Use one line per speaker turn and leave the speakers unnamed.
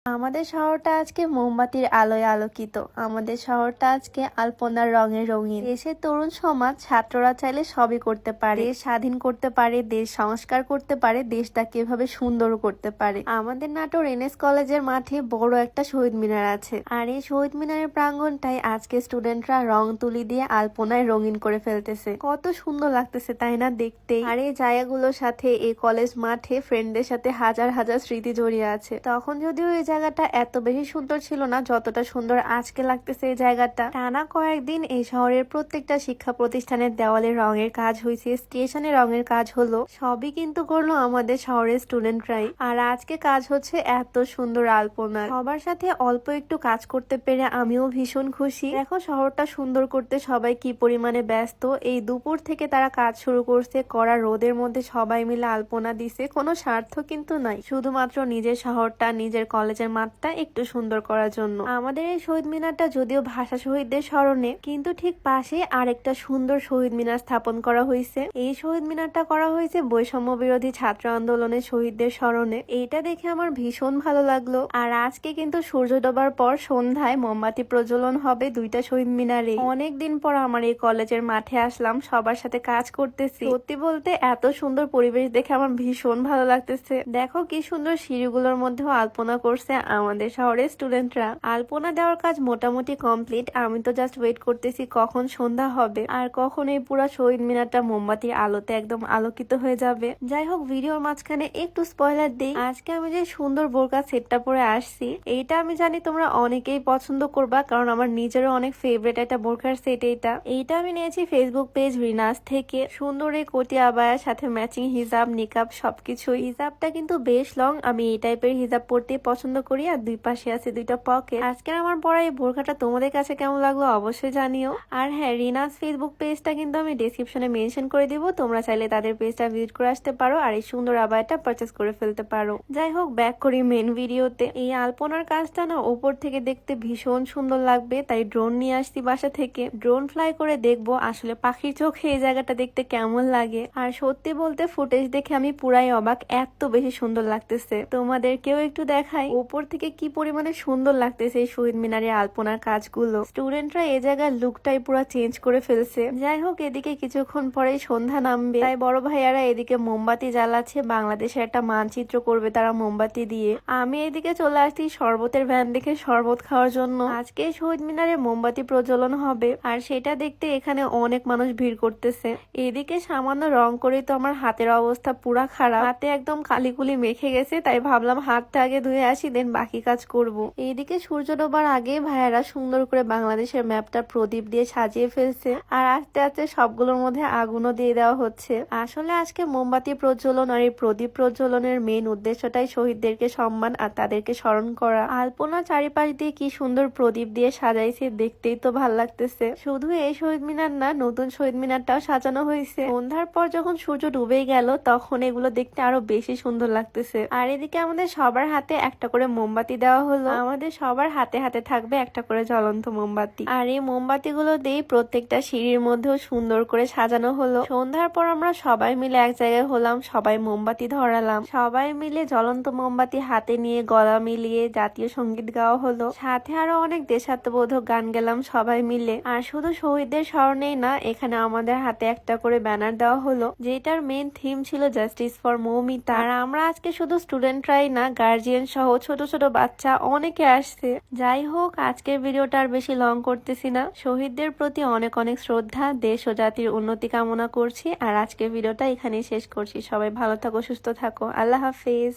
আমাদের শহরটা আজকে মোমবাতির আলোয় আলোকিত। আমাদের শহরটা আজকে আলপনার রঙে রঙিন। দেশের তরুণ সমাজ, ছাত্ররা চাইলে সবই করতে পারে। দেশ স্বাধীন করতে পারে, দেশ সংস্কার করতে পারে, দেশটাকে এভাবে সুন্দর করতে পারে। আমাদের নাটোর এনএস কলেজের মাঠে বড় একটা শহীদ মিনার আছে, আর এই শহীদ মিনারের প্রাঙ্গণটাই আজকে স্টুডেন্টরা রং তুলি দিয়ে আলপনায় রঙিন করে ফেলতেছে। কত সুন্দর লাগতেছে তাই না দেখতে। আর এই জায়গাগুলোর সাথে এই কলেজ মাঠে ফ্রেন্ডদের সাথে হাজার হাজার স্মৃতি জড়িয়ে আছে। তখন যদিও এই জায়গাটা এত বেশি সুন্দর ছিল না যতটা সুন্দর আজকে লাগতেছে। এই জায়গাটা টানা কয়েকদিন এই শহরের প্রত্যেকটা শিক্ষা প্রতিষ্ঠানের দেওয়ালে রঙের কাজ হয়েছে, স্টেশনে রঙের কাজ হলো, সবই কিন্তু করলো আমাদের শহরের স্টুডেন্টরাই। আর আজকে কাজ হচ্ছে এত সুন্দর আলপনা। সবার সাথে অল্প একটু কাজ করতে পেরে আমিও ভীষণ খুশি। দেখো শহরটা সুন্দর করতে সবাই কি পরিমাণে ব্যস্ত। এই দুপুর থেকে তারা কাজ শুরু করছে, কড়া রোদের মধ্যে সবাই মিলে আলপনা দিছে। কোনো স্বার্থ কিন্তু নাই, শুধুমাত্র নিজের শহরটা, নিজের কলেজের মাঠটা একটু সুন্দর করার জন্য। আমাদের এই শহীদ মিনারটা যদিও ভাষা শহীদদের স্মরণে, কিন্তু ঠিক পাশে আরেকটা সুন্দর শহীদ মিনার স্থাপন করা হয়েছে। এই শহীদ মিনারটা করা হয়েছে বৈষম্য বিরোধী ছাত্র আন্দোলনের শহীদদের স্মরণে। এইটা দেখে আমার ভীষণ ভালো লাগলো। আর আজকে কিন্তু সূর্য ডোবার পর সন্ধ্যায় মোমবাতি প্রজ্বলন হবে দুইটা শহীদ মিনারে। অনেকদিন পর আমার এই কলেজের মাঠে আসলাম, সবার সাথে কাজ করতেছি। সত্যি বলতে এত সুন্দর পরিবেশ দেখে আমার ভীষণ ভালো লাগতেছে। দেখো কি সুন্দর সিঁড়িগুলোর মধ্যেও আলপনা করছে আমাদের শহরের স্টুডেন্টরা। আলপনা দেওয়ার কাজ মোটামুটি কমপ্লিট। আমি তো জাস্ট ওয়েট করতেছি কখন সন্ধ্যা হবে আর কখন এই পুরো শহীদ মিনারটা মোমবাতির আলোতে একদম আলোকিত হয়ে যাবে। যাই হোক, ভিডিওর মাঝখানে একটু স্পয়লার দিই। আজকে আমি যে সুন্দর বোরকা সেটটা পরে আসছি, এইটা আমি জানি তোমরা অনেকেই পছন্দ করবা, কারণ আমার নিজেরও অনেক ফেভারিট একটা বোরকার সেট। এইটা আমি নিয়েছি ফেসবুক পেজ রিনাস থেকে। সুন্দর এই কোটি আবায়ার সাথে ম্যাচিং হিজাব, নিকাব সবকিছু। হিজাবটা কিন্তু বেশ লং, আমি এই টাইপের হিজাব পরতে পছন্দ করি। আর দুই পাশে আছে দুইটা পকেট। আজকের আমার পরা এই বোরকাটা তোমাদের কাছে কেমন লাগলো অবশ্যই জানিও। আর হ্যাঁ, রিনাস ফেসবুক পেজটা কিন্তু আমি ডেসক্রিপশনে মেনশন করে দিব, তোমরা চাইলে তাদের পেজটা ভিজিট করে আসতে পারো আর এই সুন্দর আবায়াটা পারচেস করে ফেলতে পারো। যাই হোক, ব্যাক করি মেন ভিডিওতে। এই আলপনার কাজটা না উপর থেকে দেখতে ভীষণ সুন্দর লাগবে, তাই ড্রোন নিয়ে আসছি বাসা থেকে। ড্রোন ফ্লাই করে দেখবো আসলে পাখির চোখে এই জায়গাটা দেখতে কেমন লাগে। আর সত্যি বলতে ফুটেজ দেখে আমি পুরাই অবাক, এত বেশি সুন্দর লাগতেছে। তোমাদেরকেও একটু দেখাই উপর থেকে কি পরিমাণে সুন্দর লাগতেছে এই শহীদ মিনারের আলপনার কাজগুলো। স্টুডেন্টরা এই জায়গার লুকটাই পুরো চেঞ্জ করে ফেলছে। যাই হোক, এদিকে কিছুক্ষণ পরেই সন্ধ্যা নামবে, তাই বড় ভাইয়ারা এদিকে মোমবাতি জ্বালাচ্ছে, বাংলাদেশের একটা মানচিত্র করবে তারা মোমবাতি দিয়ে। আমি এদিকে চলে আসছি শরবতের ভ্যান দেখে শরবত খাওয়ার জন্য। আজকে শহীদ মিনারে মোমবাতি প্রজ্বলন হবে, আর সেটা দেখতে এখানে অনেক মানুষ ভিড় করতেছে। এদিকে সামান্য রং করে তো আমার হাতের অবস্থা পুরা খারাপ, হাতে একদম কালিকুলি মেখে গেছে, তাই ভাবলাম হাতটা আগে ধুয়ে আসি, দেন বাকি কাজ করব। এইদিকে সূর্য ডোবার আগে ভাইয়ারা সুন্দর করে বাংলাদেশের ম্যাপটা প্রদীপ দিয়ে সাজিয়ে ফেলছে, আর আস্তে আস্তে সবগুলোর মধ্যে আগুনও দিয়ে দেওয়া হচ্ছে। আসলে আজকে মোমবাতি প্রজ্বলন আর এই প্রদীপ প্রজ্বলনের মেইন উদ্দেশ্যটাই শহীদদেরকে সম্মান আর তাদেরকে স্মরণ করা। আলপনা চারিপাশ দিয়ে কি সুন্দর প্রদীপ দিয়ে সাজাইছে, দেখতেই তো ভাল লাগতেছে। শুধু এই শহীদ মিনার না, নতুন শহীদ মিনারটাও সাজানো হয়েছে। সন্ধ্যার পর যখন সূর্য ডুবে গেল তখন এগুলো দেখতে আরো বেশি সুন্দর লাগতেছে। আর এদিকে আমাদের সবার হাতে একটা করে মোমবাতি দেওয়া হলো। আমাদের সবার হাতে হাতে থাকবে একটা করে জ্বলন্ত মোমবাতি, আর এই মোমবাতি গুলো দিয়ে প্রত্যেকটা সিঁড়ির মধ্যেও সুন্দর করে সাজানো হলো। সন্ধ্যার পর আমরা সবাই মিলে এক জায়গায় হলাম, সবাই মোমবাতি ধরালাম, সবাই মিলে জ্বলন্ত মোমবাতি হাতে নিয়ে গলা মিলিয়ে জাতীয় সঙ্গীত গাওয়া হলো, সাথে আরো অনেক দেশাত্মবোধক গান গেলাম সবাই মিলে। আর শুধু শহীদদের স্মরণেই না, এখানে আমাদের হাতে একটা করে ব্যানার দেওয়া হলো, যেটার মেন থিম ছিল জাস্টিস ফর মৌমিতা। আর আমরা আজকে শুধু স্টুডেন্টরাই না, গার্জিয়ান সহ ছোট ছোট বাচ্চা অনেকে আসছে। যাই হোক, আজকের ভিডিওটা আর বেশি লং করতেছি না। শহীদদের প্রতি অনেক অনেক শ্রদ্ধা, দেশ ও জাতির উন্নতি কামনা করছি। আর আজকের ভিডিওটা এখানেই শেষ করছি। সবাই ভালো থাকো, সুস্থ থাকো, আল্লাহ হাফেজ।